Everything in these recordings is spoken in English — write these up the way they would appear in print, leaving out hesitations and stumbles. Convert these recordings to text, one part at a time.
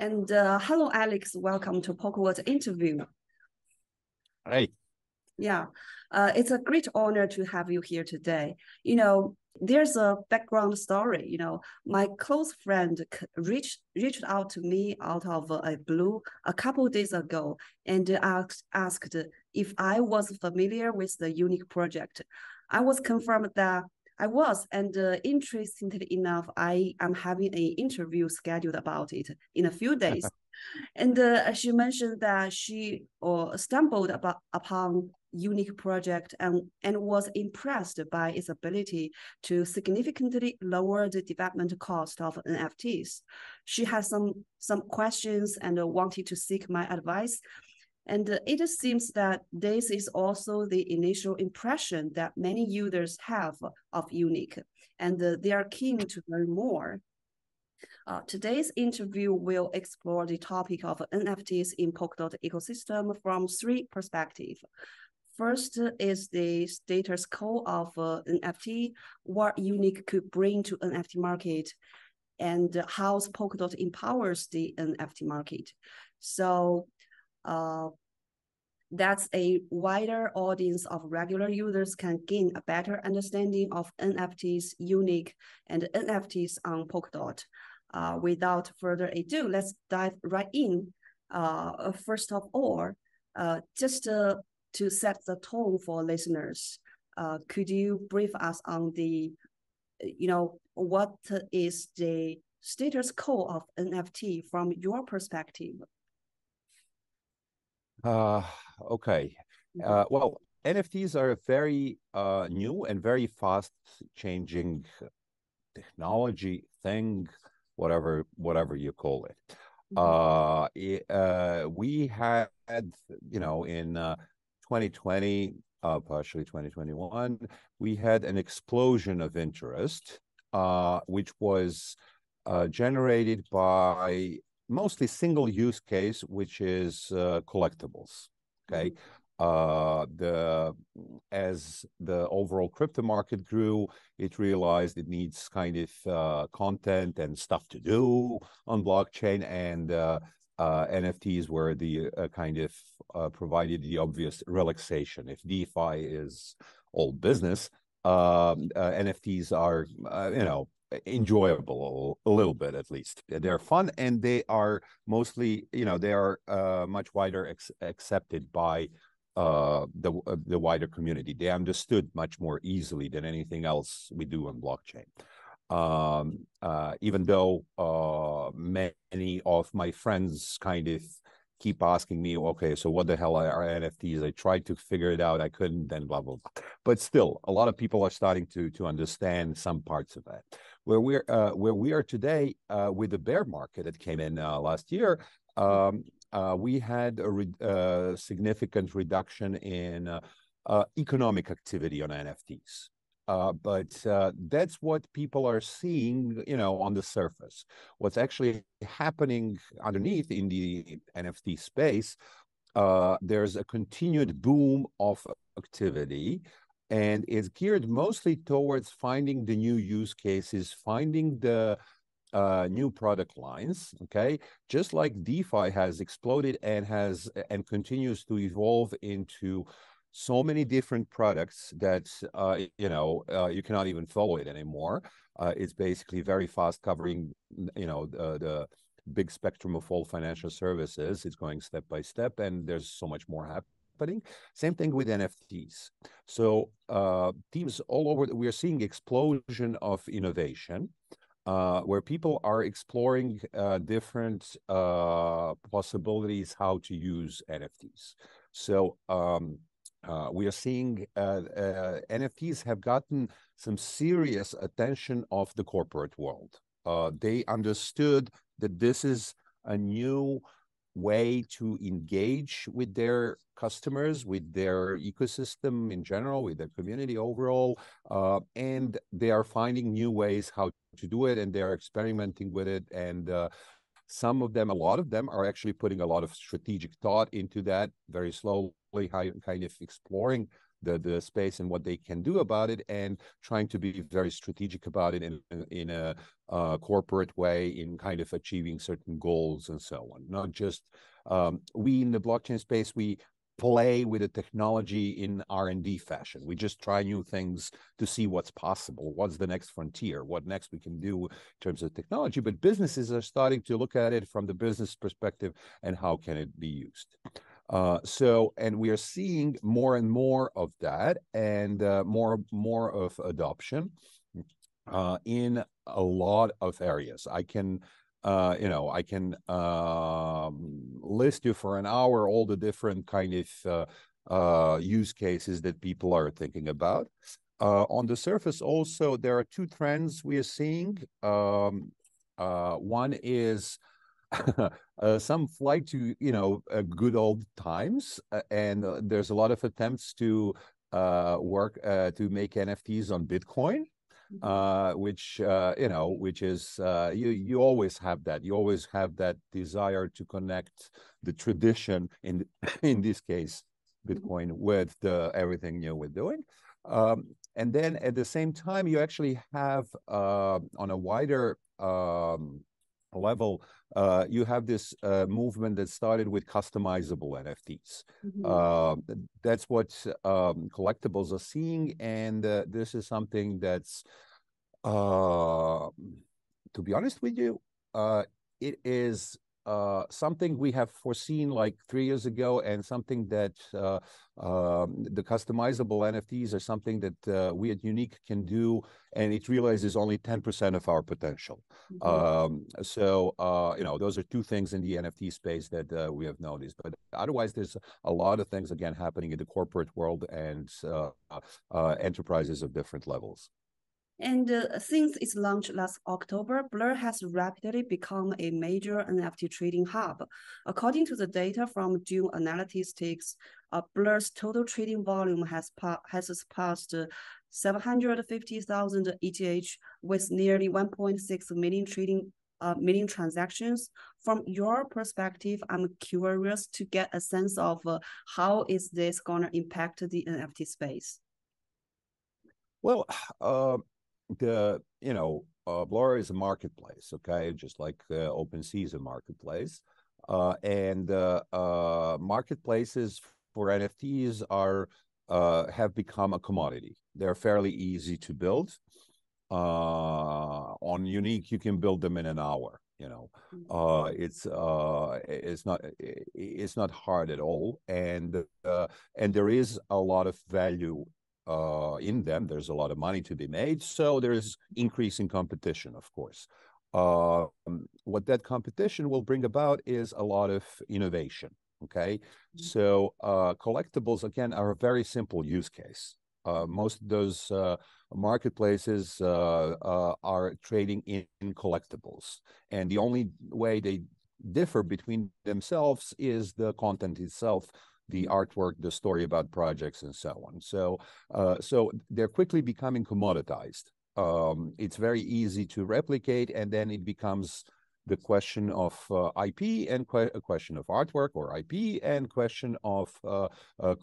And hello, Alex. Welcome to PolkaWorld Interview. Hey. Yeah, it's a great honor to have you here today. There's a background story. My close friend reached out to me out of a blue a couple of days ago and asked if I was familiar with the unique project. I was confirmed that I was, and interestingly enough, I am having an interview scheduled about it in a few days. And she mentioned that she stumbled upon unique project and was impressed by its ability to significantly lower the development cost of NFTs. She has some questions and wanted to seek my advice. And it seems that this is also the initial impression that many users have of Unique, and they are keen to learn more. Today's interview will explore the topic of NFTs in Polkadot ecosystem from three perspectives. First is the status quo of NFT, what Unique could bring to NFT market, and how Polkadot empowers the NFT market. So that's a wider audience of regular users can gain a better understanding of NFTs, Unique, and NFTs on Polkadot. Without further ado, let's dive right in. First of all, just to set the tone for listeners, could you brief us on what is the status quo of NFT from your perspective? Okay. Well, NFTs are a very new and very fast-changing technology thing, whatever you call it. We had, in 2020, partially 2021, we had an explosion of interest, which was generated by mostly single use case, which is collectibles. Okay. As the overall crypto market grew, it realized it needs kind of content and stuff to do on blockchain, and NFTs were the kind of provided the obvious relaxation. If DeFi is old business, NFTs are enjoyable a little bit, at least. They're fun, and they are mostly, they are much wider accepted by the wider community. They understood much more easily than anything else we do on blockchain. Even though many of my friends kind of keep asking me, okay, so what the hell are NFTs? I tried to figure it out, I couldn't, then blah, blah, blah. But still, a lot of people are starting to understand some parts of that. Where we are today, with the bear market that came in last year, we had a significant reduction in economic activity on NFTs. But that's what people are seeing, on the surface. What's actually happening underneath in the NFT space, there's a continued boom of activity, and it's geared mostly towards finding the new use cases, finding the new product lines. Okay, just like DeFi has exploded and continues to evolve into so many different products that you cannot even follow it anymore. It's basically very fast covering the big spectrum of all financial services. It's going step by step, and there's so much more happening. Same thing with NFTs. So teams all over, we are seeing explosion of innovation, where people are exploring different possibilities how to use NFTs. So we are seeing NFTs have gotten some serious attention of the corporate world. They understood that this is a new way to engage with their customers, with their ecosystem in general, with their community overall, and they are finding new ways how to do it, and they are experimenting with it. And some of them, a lot of them, are actually putting a lot of strategic thought into that, very slowly, kind of exploring the space and what they can do about it, and trying to be very strategic about it in a corporate way, in kind of achieving certain goals and so on. Not just we in the blockchain space, we play with the technology in R&D fashion. We just try new things to see what's possible, what's the next frontier, what next we can do in terms of technology. But businesses are starting to look at it from the business perspective and how can it be used. And we are seeing more and more of that, and more of adoption in a lot of areas. I can list you for an hour all the different kind of use cases that people are thinking about. On the surface, also, there are two trends we are seeing. One is some flight to good old times, and there's a lot of attempts to work to make NFTs on Bitcoin. Which is you always have that. You always have that desire to connect the tradition, in this case Bitcoin, with everything new we're doing. And then at the same time, you actually have on a wider level, you have this movement that started with customizable NFTs. That's what collectibles are seeing, and this is something that's, to be honest with you, it is something we have foreseen like 3 years ago, and something that the customizable NFTs are something that we at Unique can do, and it realizes only 10% of our potential. Those are two things in the NFT space that we have noticed. But otherwise, there's a lot of things, again, happening in the corporate world and enterprises of different levels. And since its launch last October, Blur has rapidly become a major NFT trading hub. According to the data from June Analytics, Blur's total trading volume has surpassed 750,000 ETH, with nearly 1.6 million transactions. From your perspective, I'm curious to get a sense of how is this going to impact the NFT space? Well, Blur is a marketplace, okay, just like OpenSea is a marketplace, and marketplaces for NFTs have become a commodity. They're fairly easy to build. On Unique, you can build them in an hour. It's not hard at all, and there is a lot of value in them. There's a lot of money to be made, so there is increasing competition, of course. What that competition will bring about is a lot of innovation. Okay, so collectibles, again, are a very simple use case. Most of those marketplaces are trading in collectibles, and the only way they differ between themselves is the content itself, the artwork, the story about projects, and so on. So they're quickly becoming commoditized. It's very easy to replicate, and then it becomes the question of IP, and a question of artwork or IP, and question of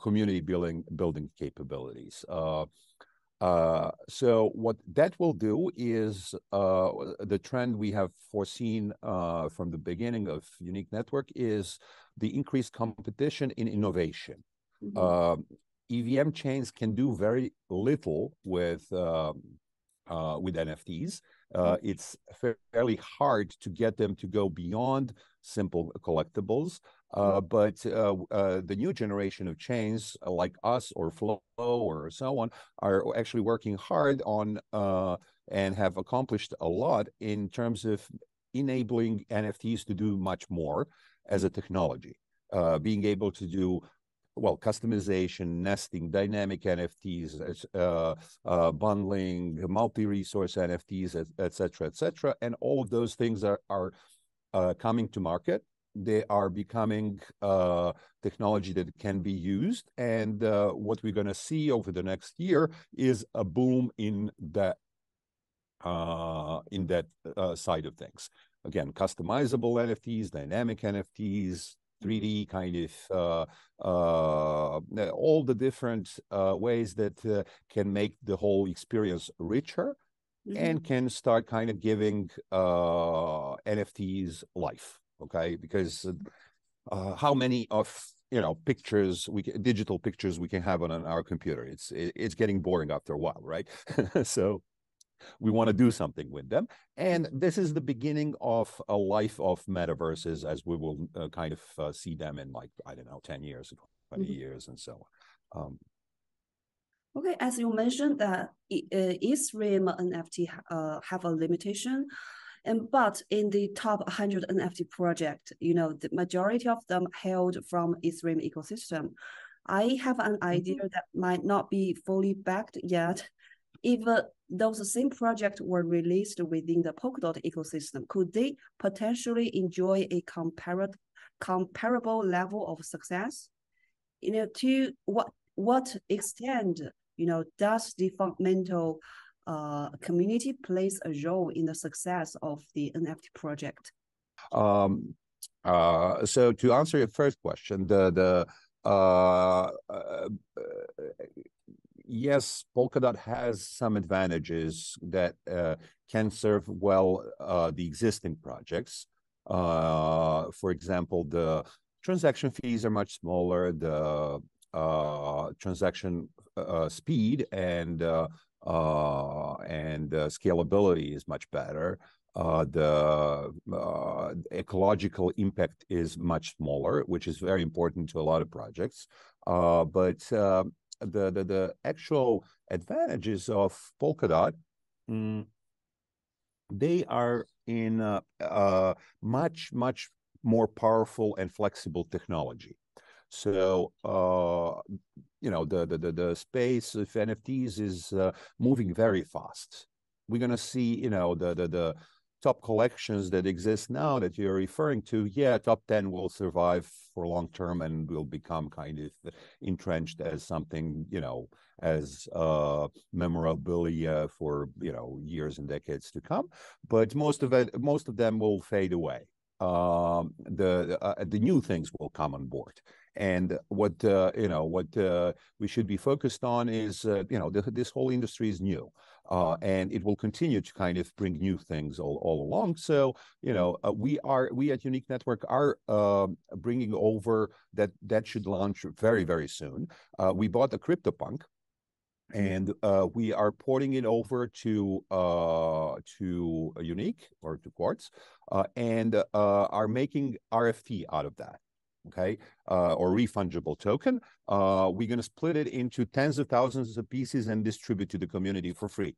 community building capabilities. So what that will do is the trend we have foreseen from the beginning of Unique Network is the increased competition in innovation. EVM chains can do very little with NFTs. It's fairly hard to get them to go beyond simple collectibles. But the new generation of chains like us or Flow or so on are actually working hard on and have accomplished a lot in terms of enabling NFTs to do much more as a technology, being able to do customization, nesting, dynamic NFTs, bundling, multi-resource NFTs, et cetera, and all of those things are coming to market. They are becoming technology that can be used, and what we're going to see over the next year is a boom in that side of things. Again, customizable NFTs, dynamic NFTs, 3D kind of all the different ways that can make the whole experience richer and can start kind of giving NFTs life. Okay, because how many of pictures digital pictures we can have on our computer? It's getting boring after a while, right? So we want to do something with them, and this is the beginning of a life of metaverses, as we will kind of see them in, like, I don't know, 10 years, 20 years, and so on. Okay, as you mentioned that Ethereum NFT have a limitation, but in the top 100 NFT project, the majority of them hailed from Ethereum ecosystem. I have an idea that might not be fully backed yet. If those same projects were released within the Polkadot ecosystem, could they potentially enjoy a comparable level of success? To what extent, does the fundamental community plays a role in the success of the NFT project? So to answer your first question, yes, Polkadot has some advantages that can serve well the existing projects. For example, the transaction fees are much smaller, the transaction speed and scalability is much better. The ecological impact is much smaller, which is very important to a lot of projects. But the actual advantages of Polkadot, they are in much more powerful and flexible technology. So the space of NFTs is moving very fast. We're going to see the top collections that exist now that you're referring to. Yeah, top 10 will survive for long term and will become kind of entrenched as something, as memorabilia for years and decades to come. But most of them will fade away. The new things will come on board. And what we should be focused on is this whole industry is new, and it will continue to kind of bring new things all along. So we at Unique Network are bringing over that should launch very soon. We bought the CryptoPunk, and we are porting it over to Unique or to Quartz, and are making RFT out of that. Okay, or refungible token. We're going to split it into tens of thousands of pieces and distribute to the community for free.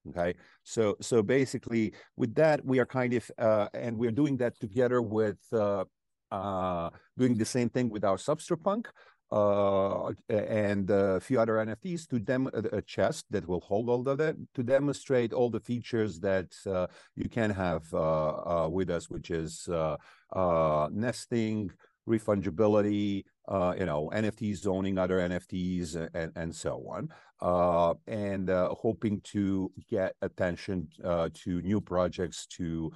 Okay, so basically with that we are kind of and we're doing that together with doing the same thing with our Substrapunk and a few other NFTs to a chest that will hold all of that, to demonstrate all the features that you can have with us, which is nesting, refungibility, NFTs owning other NFTs, and so on, and hoping to get attention to new projects to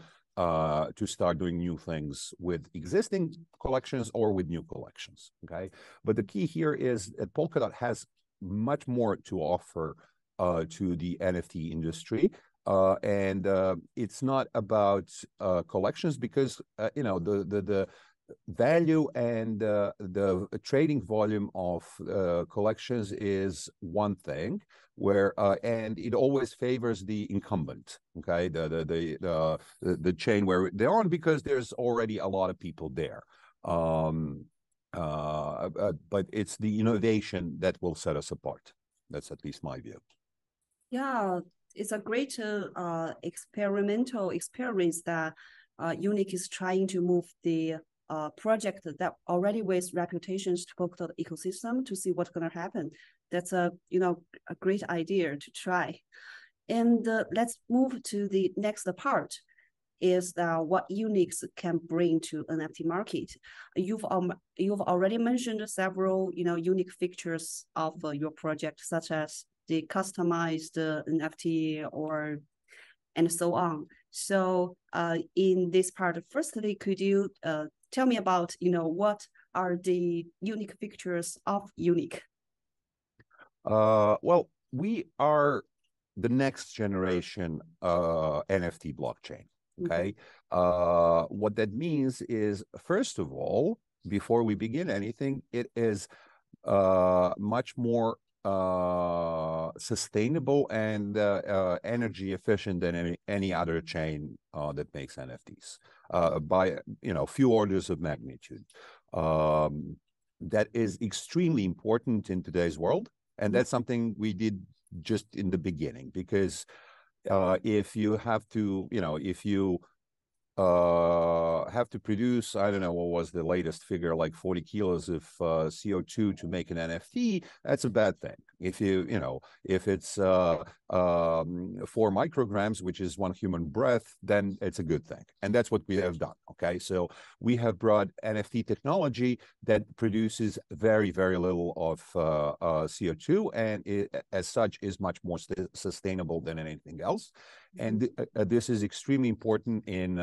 start doing new things with existing collections or with new collections. Okay, but the key here is that Polkadot has much more to offer to the NFT industry. And it's not about collections, because the value and the trading volume of collections is one thing, where and it always favors the incumbent. Okay, the chain where they're on, because there's already a lot of people there. But it's the innovation that will set us apart. That's at least my view. Yeah, it's a great experimental experience that Unique is trying to move the project that already with reputations to Polkadot ecosystem to see what's going to happen. That's a great idea to try. And let's move to the next part, is what Unique can bring to NFT market. You've already mentioned several unique features of your project, such as the customized NFT and so on. So in this part, firstly, could you tell me about what are the unique features of unique? Well, we are the next generation NFT blockchain. Okay. What that means is, first of all, before we begin anything, it is much more sustainable and energy efficient than any other chain that makes NFTs by few orders of magnitude. That is extremely important in today's world, and that's something we did just in the beginning, because if you have to, if you have to produce, I don't know, what was the latest figure, like 40 kilos of CO2 to make an NFT, that's a bad thing. If if it's 4 micrograms, which is 1 human breath, then it's a good thing. And that's what we have done. Okay. So we have brought NFT technology that produces very, very little of CO2, and it, as such, is much more sustainable than anything else. And this is extremely important in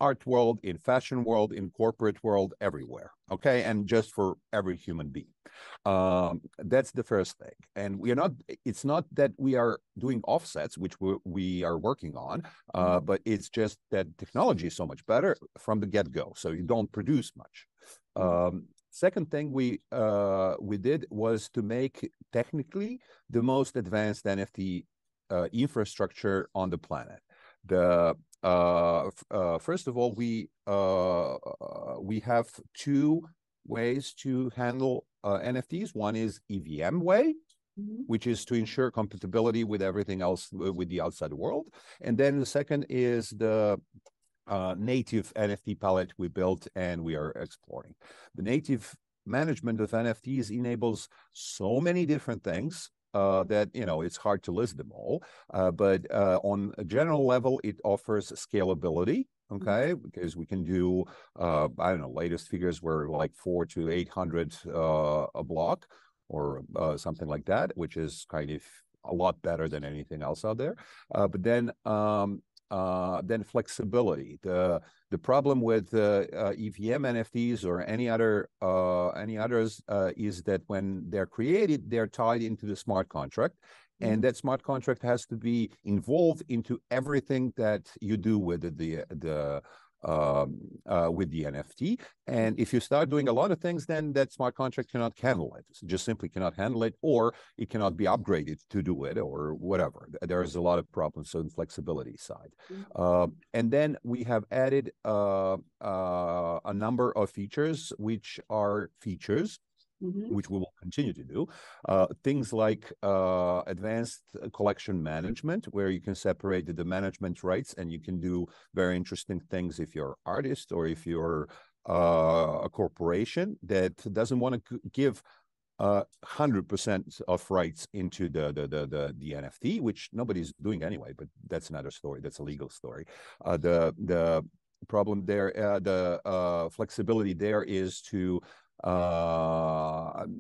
art world, in fashion world, in corporate world, everywhere. Okay. And just for every human being. That's the first thing. And it's not that we are doing offsets, which we are working on, but it's just that technology is so much better from the get-go. So you don't produce much. Second thing we did was to make technically the most advanced NFT infrastructure on the planet. First of all, we have 2 ways to handle NFTs. One is EVM way, which is to ensure compatibility with everything else, with the outside world. And then the second is the native NFT palette we built and we are exploring. The native management of NFTs enables so many different things that it's hard to list them all, but on a general level, it offers scalability. Okay, because we can do I don't know, latest figures were like 400 to 800 a block, or something like that, which is kind of a lot better than anything else out there. But then flexibility. The problem with EVM NFTs or any others is that when they're created, they're tied into the smart contract, and that smart contract has to be involved into everything that you do with the NFT. And if you start doing a lot of things, then that smart contract cannot handle it. It just simply cannot handle it, or it cannot be upgraded to do it, or whatever. There's a lot of problems on the flexibility side. And then we have added a number of features, which are features which we will continue to do. Things like advanced collection management, where you can separate the management rights, and you can do very interesting things if you're an artist or if you're a corporation that doesn't want to give 100% of rights into the NFT, which nobody's doing anyway, but that's another story. That's a legal story. The problem there, the flexibility there is to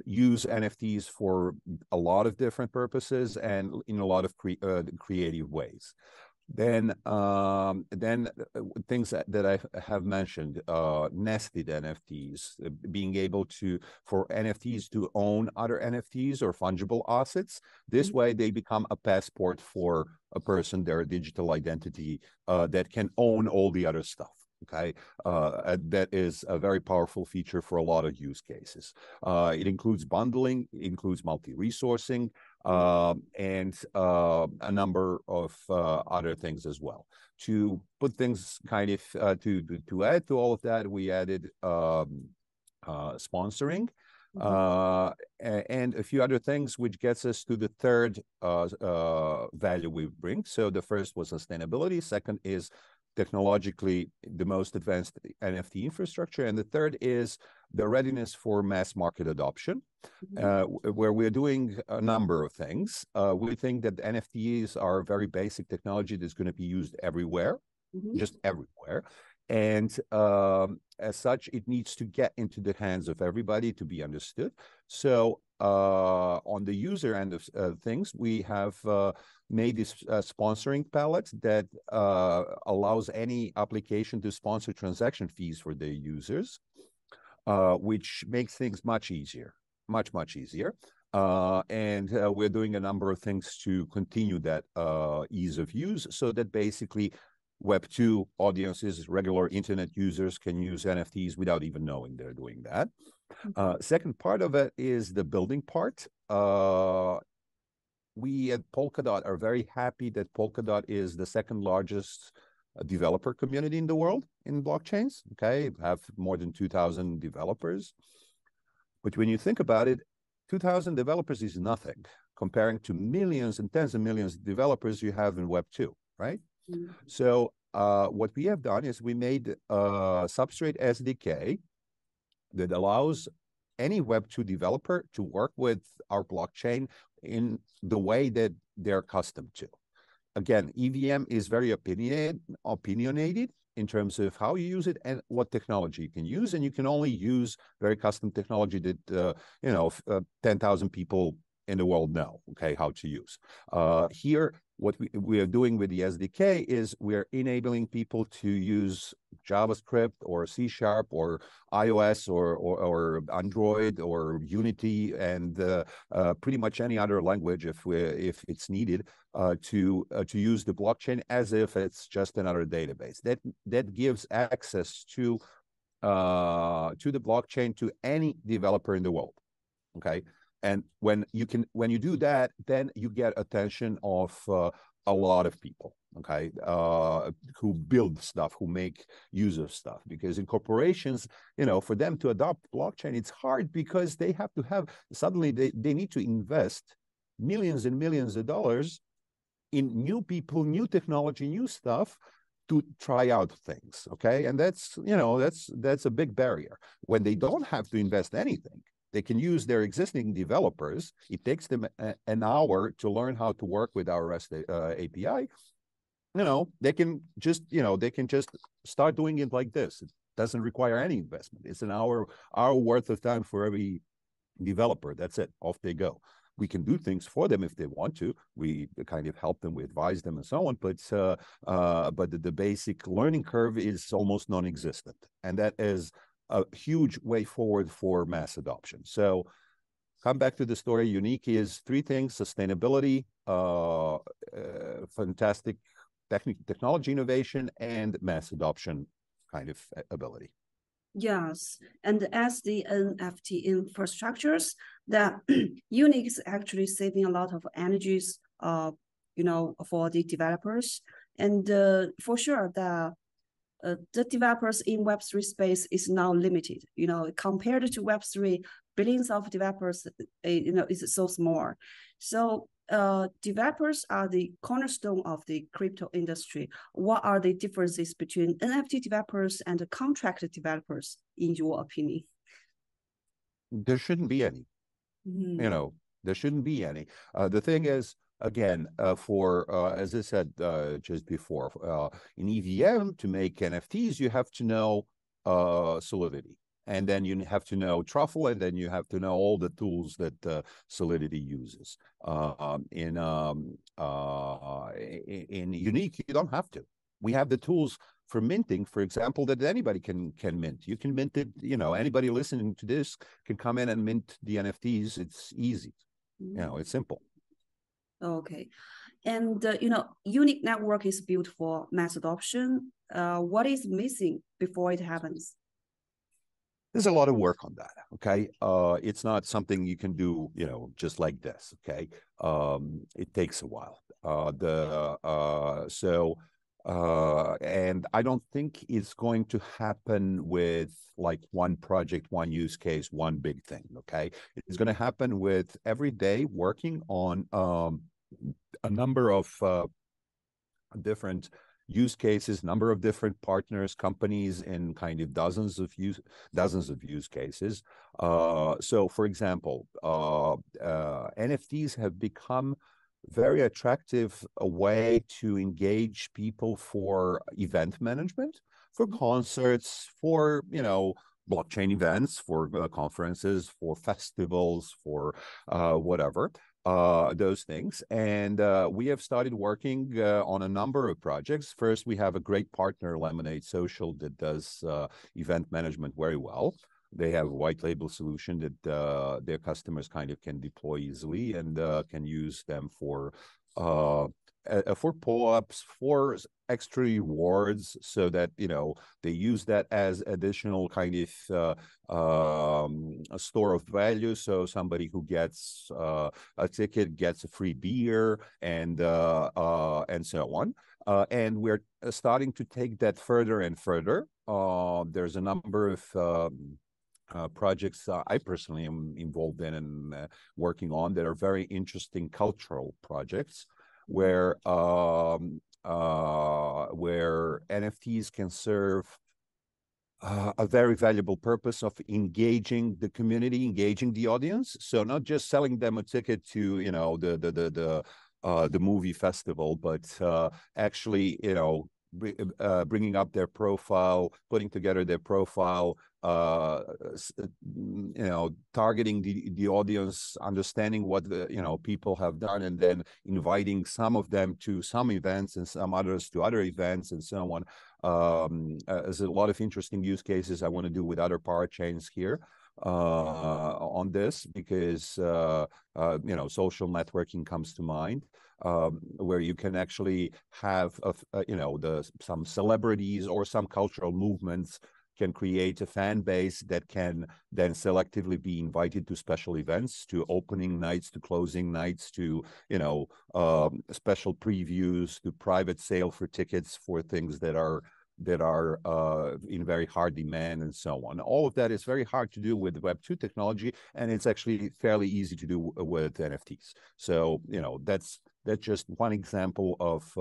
use NFTs for a lot of different purposes and in a lot of creative ways. Then things that I have mentioned, nested NFTs, being able for NFTs to own other NFTs or fungible assets. This way they become a passport for a person, their digital identity, that can own all the other stuff. Okay, that is a very powerful feature for a lot of use cases. It includes bundling, it includes multi-resourcing, and a number of other things as well. To put things kind of to add to all of that, we added sponsoring. And a few other things, which gets us to the third value we bring. So the first was sustainability. Second is technologically the most advanced NFT infrastructure. And the third is the readiness for mass market adoption, where we're doing a number of things. We think that NFTs are very basic technology that's going to be used everywhere, just everywhere. And as such, it needs to get into the hands of everybody to be understood. So on the user end of things, we have made this sponsoring palette that allows any application to sponsor transaction fees for their users. which makes things much easier, much easier. And we're doing a number of things to continue that ease of use, so that basically Web2 audiences, regular internet users, can use NFTs without even knowing they're doing that. Second part of it is the building part. We at Polkadot are very happy that Polkadot is the second largest developer community in the world in blockchains. Okay, have more than 2,000 developers. But when you think about it, 2,000 developers is nothing comparing to millions and tens of millions of developers you have in Web2, right? So what we have done is we made a Substrate SDK that allows any Web2 developer to work with our blockchain in the way that they're accustomed to. Again, EVM is very opinionated in terms of how you use it and what technology you can use, and you can only use very custom technology that 10,000 people in the world know, okay, how to use. Here, what we are doing with the SDK is we're enabling people to use JavaScript or C# or iOS or Android or Unity and pretty much any other language if it's needed to use the blockchain as if it's just another database. That gives access to the blockchain to any developer in the world. Okay. And when you do that, then you get attention of a lot of people, okay, who build stuff, who make use of stuff. Because in corporations, for them to adopt blockchain, it's hard because they have to have, suddenly they need to invest millions and millions of dollars in new people, new technology, new stuff to try out things, okay? And that's a big barrier. When they don't have to invest anything, they can use their existing developers. It takes them an hour to learn how to work with our REST API. They can just start doing it like this. It doesn't require any investment. It's an hour worth of time for every developer. That's it. Off they go. We can do things for them if they want to. We kind of help them, we advise them and so on. But the basic learning curve is almost non-existent. And that is a huge way forward for mass adoption. So come back to the story. Unique is three things: sustainability, fantastic technology innovation, and mass adoption kind of ability. Yes, and as the NFT infrastructures, that Unique is actually saving a lot of energies, for the developers, and for sure the developers in Web3 space is now limited. Compared to Web3, billions of developers, is so small. So developers are the cornerstone of the crypto industry. What are the differences between NFT developers and contract developers, in your opinion? There shouldn't be any. There shouldn't be any. The thing is, again, as I said just before, in EVM, to make NFTs, you have to know Solidity. And then you have to know Truffle, and then you have to know all the tools that Solidity uses. In Unique, you don't have to. We have the tools for minting, for example, that anybody can mint. You can mint it. Anybody listening to this can come in and mint the NFTs. It's easy. It's simple. Okay. And, Unique network is built for mass adoption. What is missing before it happens? There's a lot of work on that, okay? It's not something you can do, just like this, okay? It takes a while. And I don't think it's going to happen with like one project, one use case, one big thing, okay? It's going to happen with every day working on a number of different use cases, number of different partners, companies in kind of dozens of use cases. So for example, NFTs have become very attractive a way to engage people for event management, for concerts, for blockchain events, for conferences, for festivals, for whatever. Those things. And we have started working on a number of projects. First, we have a great partner, Lemonade Social, that does event management very well. they have a white label solution that their customers kind of can deploy easily and can use them for pull-ups, for extra rewards, so that they use that as additional kind of a store of value. So somebody who gets a ticket gets a free beer and so on. And we're starting to take that further and further. There's a number of projects I personally am involved in and working on that are very interesting cultural projects where NFTs can serve a very valuable purpose of engaging the community, engaging the audience. So not just selling them a ticket to the movie festival, but actually bringing up their profile, putting together their profile, targeting the audience, understanding what the people have done, and then inviting some of them to some events and some others to other events and so on. There's a lot of interesting use cases I want to do with other parachains here on this, because social networking comes to mind, where you can actually have some celebrities or some cultural movements can create a fan base that can then selectively be invited to special events, to opening nights, to closing nights, to special previews, to private sale for tickets for things that are in very hard demand and so on. All of that is very hard to do with Web2 technology, and it's actually fairly easy to do with NFTs. So that's just one example of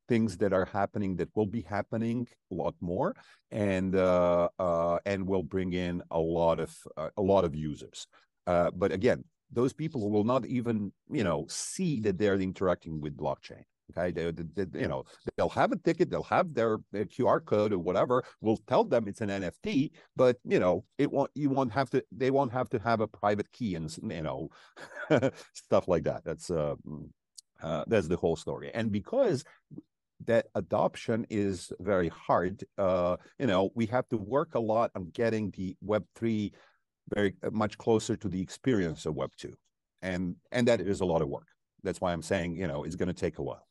things that are happening, that will be happening a lot more, and will bring in a lot of users. But again, those people will not even see that they're interacting with blockchain. Okay, they'll have a ticket, they'll have their QR code or whatever. We'll tell them it's an NFT, but they won't have to have a private key and stuff like that. That's the whole story. And because that adoption is very hard, we have to work a lot on getting the Web3 very much closer to the experience of Web2, and that is a lot of work. That's why I'm saying it's going to take a while.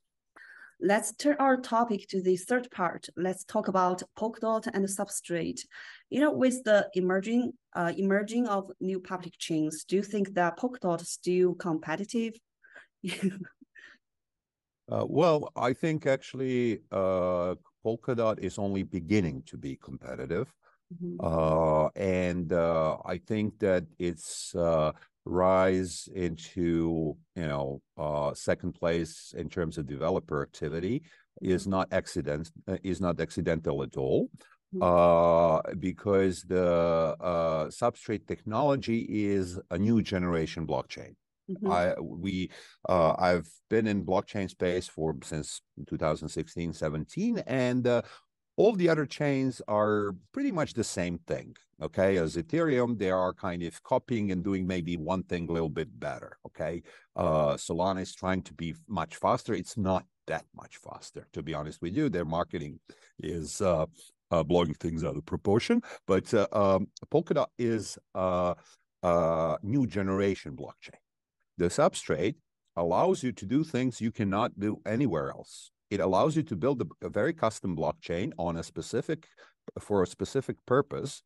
Let's turn our topic to the third part. Let's talk about Polkadot and the substrate. With the emerging of new public chains, do you think that Polkadot is still competitive? Well, I think actually Polkadot is only beginning to be competitive. Mm-hmm. And I think that its rise into second place in terms of developer activity is not accidental at all. Because the substrate technology is a new generation blockchain. Mm-hmm. I've been in blockchain space since 2016, 17, and all the other chains are pretty much the same thing. Okay, as Ethereum, they are kind of copying and doing maybe one thing a little bit better. Okay, Solana is trying to be much faster. It's not that much faster, to be honest with you. Their marketing is blowing things out of proportion. But Polkadot is a new generation blockchain. The substrate allows you to do things you cannot do anywhere else. It allows you to build a very custom blockchain for a specific purpose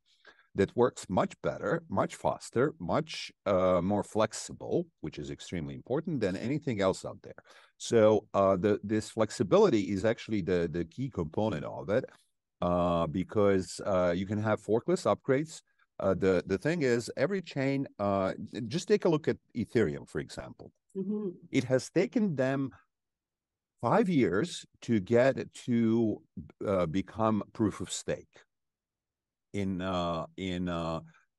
that works much better, much faster, much more flexible, which is extremely important than anything else out there. So this flexibility is actually the key component of it, because you can have forkless upgrades. The thing is, every chain, just take a look at Ethereum, for example. Mm-hmm. It has taken them 5 years to get to become proof of stake. In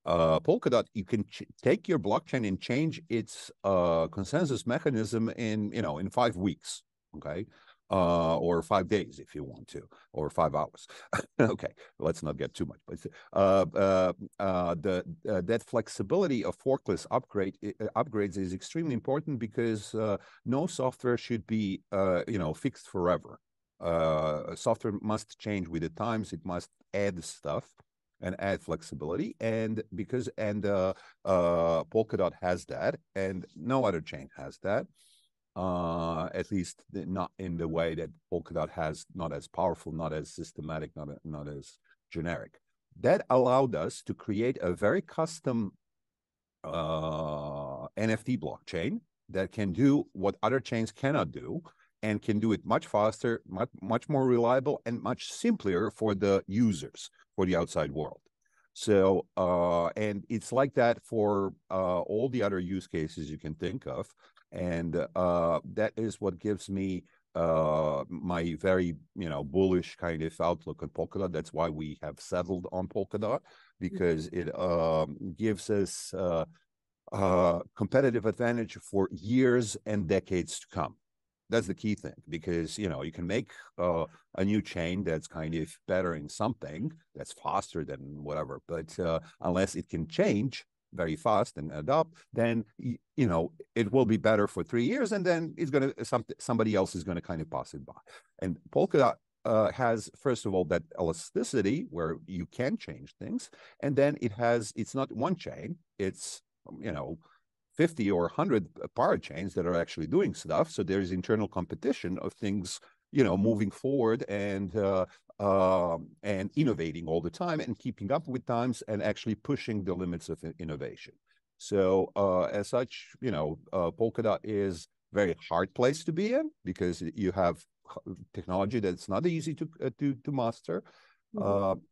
Polkadot, you can take your blockchain and change its consensus mechanism in 5 weeks. Okay. Or 5 days if you want to, or 5 hours. Okay, let's not get too much. But that flexibility of forkless upgrades is extremely important, because no software should be fixed forever. Software must change with the times. It must add stuff. and add flexibility. And Polkadot has that, and no other chain has that. At least not in the way that Polkadot has, not as powerful, not as systematic, not as generic. That allowed us to create a very custom NFT blockchain that can do what other chains cannot do, and can do it much faster, much more reliable, and much simpler for the users, for the outside world. So, and it's like that for all the other use cases you can think of. And that is what gives me my very, bullish kind of outlook on Polkadot. That's why we have settled on Polkadot, because it gives us competitive advantage for years and decades to come. That's the key thing, because you can make a new chain that's kind of better in something, that's faster than whatever, but unless it can change very fast and adopt, then it will be better for 3 years, and then it's going to somebody else is going to kind of pass it by. And Polkadot has, first of all, that elasticity where you can change things, and then it's not one chain, it's 50 or 100 parachains that are actually doing stuff. So there's internal competition of things, moving forward and innovating all the time and keeping up with times and actually pushing the limits of innovation. So as such, Polkadot is a very hard place to be in, because you have technology that's not easy to master,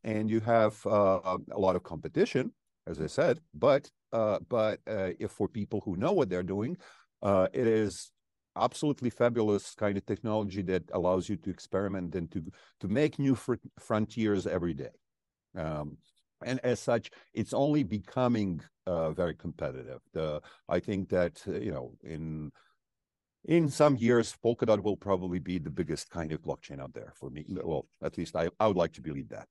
and you have a lot of competition, as I said, but if for people who know what they're doing, it is absolutely fabulous kind of technology that allows you to experiment and to make new frontiers every day. And as such, it's only becoming very competitive. I think that in some years, Polkadot will probably be the biggest kind of blockchain out there for me. Well, at least I would like to believe that.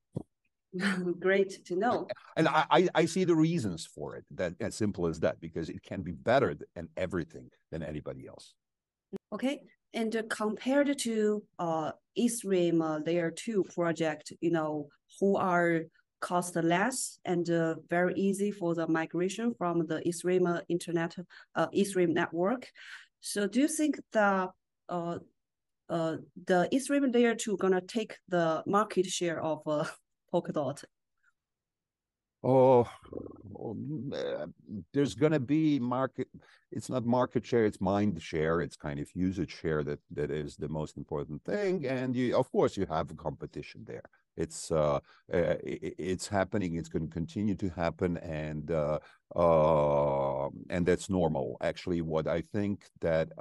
Great to know. And I see the reasons for it, that as simple as that, because it can be better than everything than anybody else. Okay, and compared to Ethereum layer 2 project, who are cost less and very easy for the migration from the Ethereum Ethereum network. So do you think the Ethereum layer 2 gonna take the market share of Polkadot? Oh, there's going to be market. It's not market share, it's mind share. It's kind of usage share that is the most important thing. And of course, you have competition there. It's happening. It's going to continue to happen, and that's normal. Actually, what I think that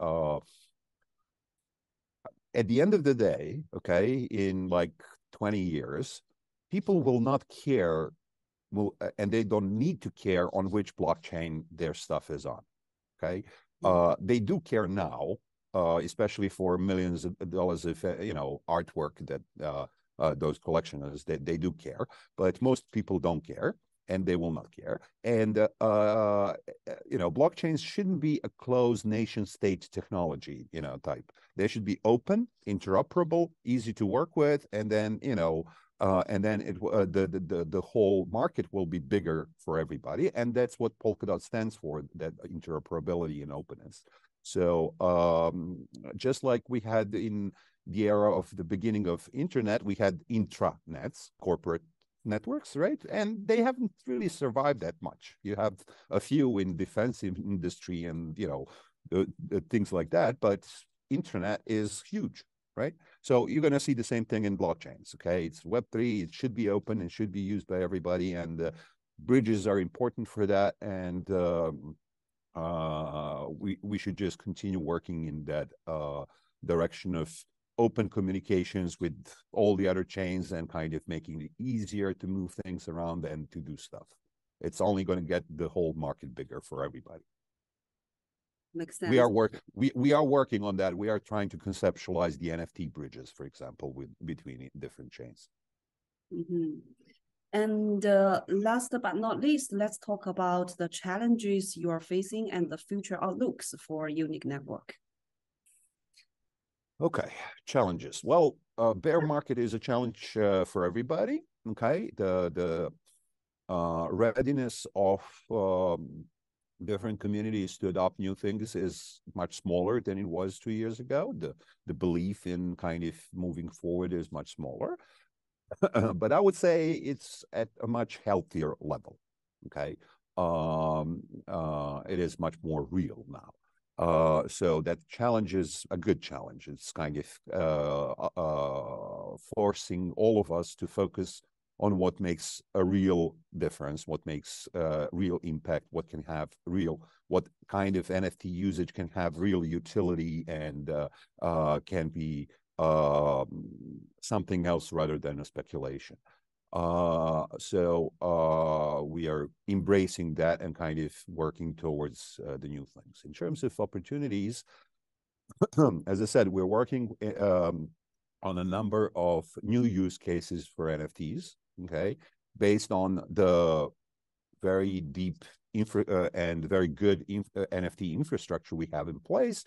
at the end of the day, okay, in like 20 years, people will not care. And they don't need to care on which blockchain their stuff is on. Okay, they do care now, especially for millions of dollars of artwork that those collectioners they do care. But most people don't care, and they will not care. And blockchains shouldn't be a closed nation-state technology, type. They should be open, interoperable, easy to work with, and then and then the whole market will be bigger for everybody, and that's what Polkadot stands for, that interoperability and openness. So just like we had in the era of the beginning of internet, we had intranets, corporate networks, right? And they haven't really survived that much. You have a few in defensive industry and things like that, but internet is huge, right? So you're going to see the same thing in blockchains, okay? It's Web3, it should be open and should be used by everybody, and bridges are important for that, and we should just continue working in that direction of open communications with all the other chains and kind of making it easier to move things around and to do stuff. It's only going to get the whole market bigger for everybody. Makes sense. We are working on that. We are trying to conceptualize the NFT bridges, for example, between different chains. Mm-hmm. And last but not least, let's talk about the challenges you are facing and the future outlooks for Unique Network. Okay, challenges. Well, bear market is a challenge for everybody. Okay, readiness of different communities to adopt new things is much smaller than it was 2 years ago. The belief in kind of moving forward is much smaller. But I would say it's at a much healthier level. Okay. It is much more real now. So that challenge is a good challenge. It's kind of forcing all of us to focus on what makes a real difference, what makes real impact, what kind of NFT usage can have real utility and can be something else rather than a speculation. So we are embracing that and kind of working towards the new things. In terms of opportunities, as I said, we're working on a number of new use cases for NFTs, okay, based on the very deep and very good NFT infrastructure we have in place.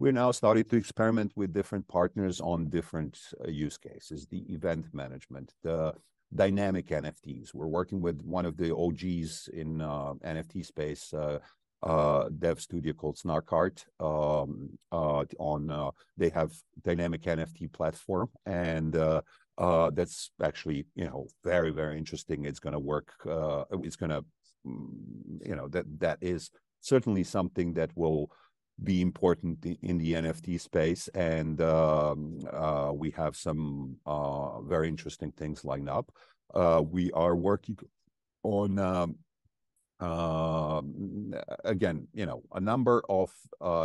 We're now starting to experiment with different partners on different use cases, the event management, the dynamic NFTs. We're working with one of the OGs in NFT space, dev studio called Snarkart. They have dynamic NFT platform, and that's actually, very, very interesting. It's going to work. It's going to, that is certainly something that will be important in the NFT space, and we have some very interesting things lined up. We are working on again, a number of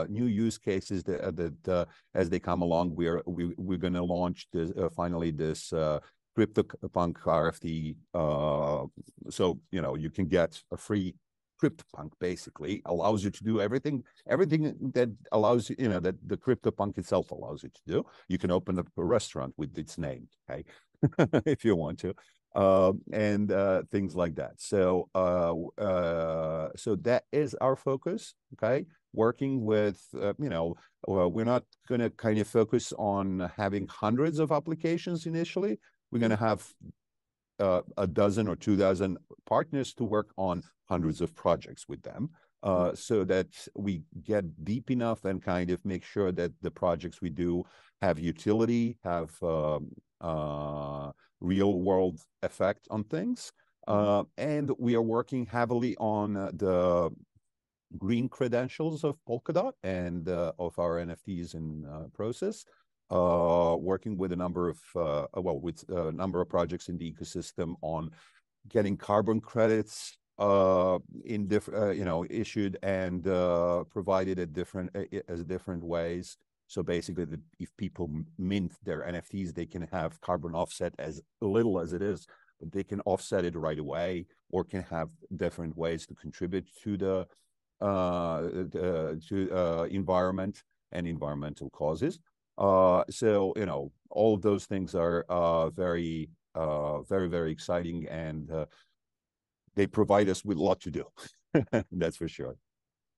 new use cases that as they come along, we're going to launch finally this CryptoPunk RFD. So you can get a free CryptoPunk, basically allows you to do everything that allows that the CryptoPunk itself allows you to do. You can open up a restaurant with its name, okay, if you want to, and things like that. So so that is our focus, okay. Working with we're not going to kind of focus on having hundreds of applications initially. We're going to have a dozen or 2 dozen partners to work on hundreds of projects with them, so that we get deep enough and kind of make sure that the projects we do have utility, have real world effect on things. And we are working heavily on the green credentials of Polkadot and of our NFTs in process. Working with a number of with a number of projects in the ecosystem on getting carbon credits in different issued and provided at different ways. So basically, if people mint their NFTs, they can have carbon offset as little as it is, but they can offset it right away, or can have different ways to contribute to the environment and environmental causes. So all of those things are very, very exciting, and they provide us with a lot to do. That's for sure.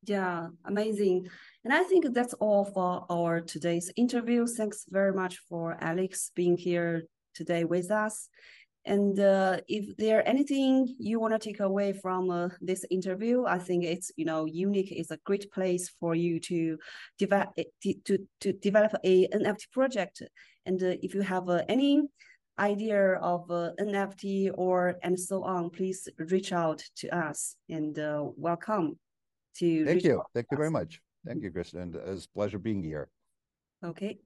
Yeah, amazing. And I think that's all for our today's interview. Thanks very much for Alex being here today with us. And if there anything you want to take away from this interview, I think it's unique. It's a great place for you to develop a NFT project. And if you have any idea of NFT and so on, please reach out to us, and welcome to. Thank you very much. Thank you, Kristen. It's a pleasure being here. Okay.